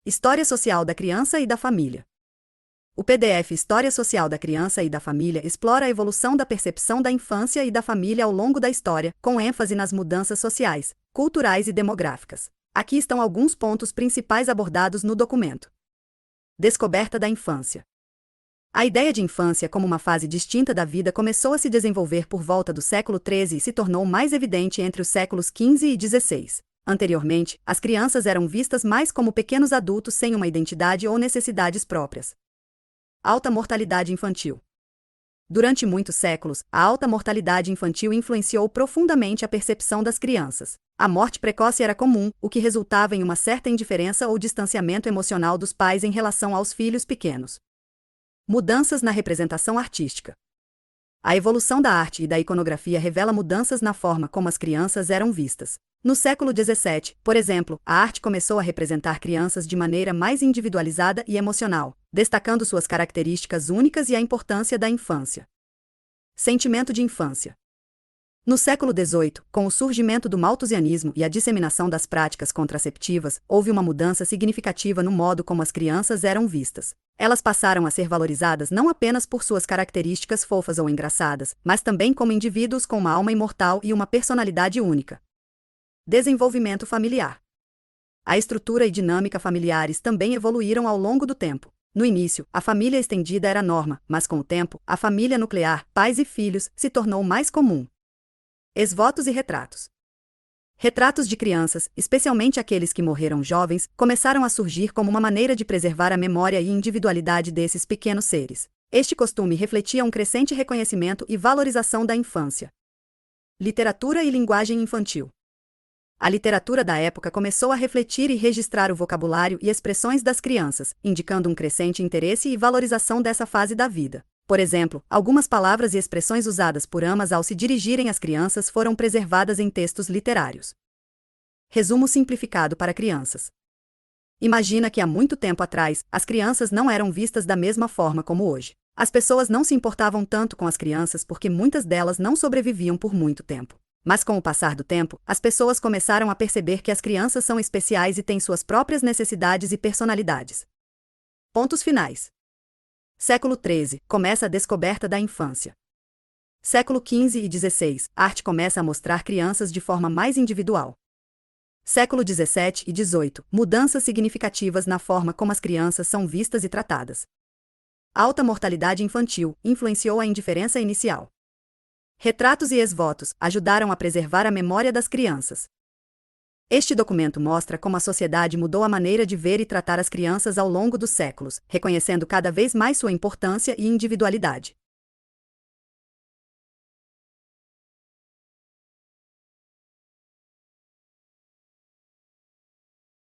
História Social da Criança e da Família. O PDF História Social da Criança e da Família explora a evolução da percepção da infância e da família ao longo da história, com ênfase nas mudanças sociais, culturais e demográficas. Aqui estão alguns pontos principais abordados no documento. Descoberta da infância. A ideia de infância como uma fase distinta da vida começou a se desenvolver por volta do século XIII e se tornou mais evidente entre os séculos XV e XVI. Anteriormente, as crianças eram vistas mais como pequenos adultos sem uma identidade ou necessidades próprias. Alta mortalidade infantil. Durante muitos séculos, a alta mortalidade infantil influenciou profundamente a percepção das crianças. A morte precoce era comum, o que resultava em uma certa indiferença ou distanciamento emocional dos pais em relação aos filhos pequenos. Mudanças na representação artística. A evolução da arte e da iconografia revela mudanças na forma como as crianças eram vistas. No século XVII, por exemplo, a arte começou a representar crianças de maneira mais individualizada e emocional, destacando suas características únicas e a importância da infância. Sentimento de infância. No século XVIII, com o surgimento do malthusianismo e a disseminação das práticas contraceptivas, houve uma mudança significativa no modo como as crianças eram vistas. Elas passaram a ser valorizadas não apenas por suas características fofas ou engraçadas, mas também como indivíduos com uma alma imortal e uma personalidade única. Desenvolvimento familiar. A estrutura e dinâmica familiares também evoluíram ao longo do tempo. No início, a família estendida era a norma, mas com o tempo, a família nuclear, pais e filhos, se tornou mais comum. Esvotos e retratos. Retratos de crianças, especialmente aqueles que morreram jovens, começaram a surgir como uma maneira de preservar a memória e individualidade desses pequenos seres. Este costume refletia um crescente reconhecimento e valorização da infância. Literatura e linguagem infantil. A literatura da época começou a refletir e registrar o vocabulário e expressões das crianças, indicando um crescente interesse e valorização dessa fase da vida. Por exemplo, algumas palavras e expressões usadas por amas ao se dirigirem às crianças foram preservadas em textos literários. Resumo simplificado para crianças. Imagina que há muito tempo atrás, as crianças não eram vistas da mesma forma como hoje. As pessoas não se importavam tanto com as crianças porque muitas delas não sobreviviam por muito tempo. Mas com o passar do tempo, as pessoas começaram a perceber que as crianças são especiais e têm suas próprias necessidades e personalidades. Pontos finais. Século XIII, começa a descoberta da infância. Século XV e XVI, a arte começa a mostrar crianças de forma mais individual. Século XVII e XVIII, mudanças significativas na forma como as crianças são vistas e tratadas. Alta mortalidade infantil, influenciou a indiferença inicial. Retratos e esvotos ajudaram a preservar a memória das crianças. Este documento mostra como a sociedade mudou a maneira de ver e tratar as crianças ao longo dos séculos, reconhecendo cada vez mais sua importância e individualidade.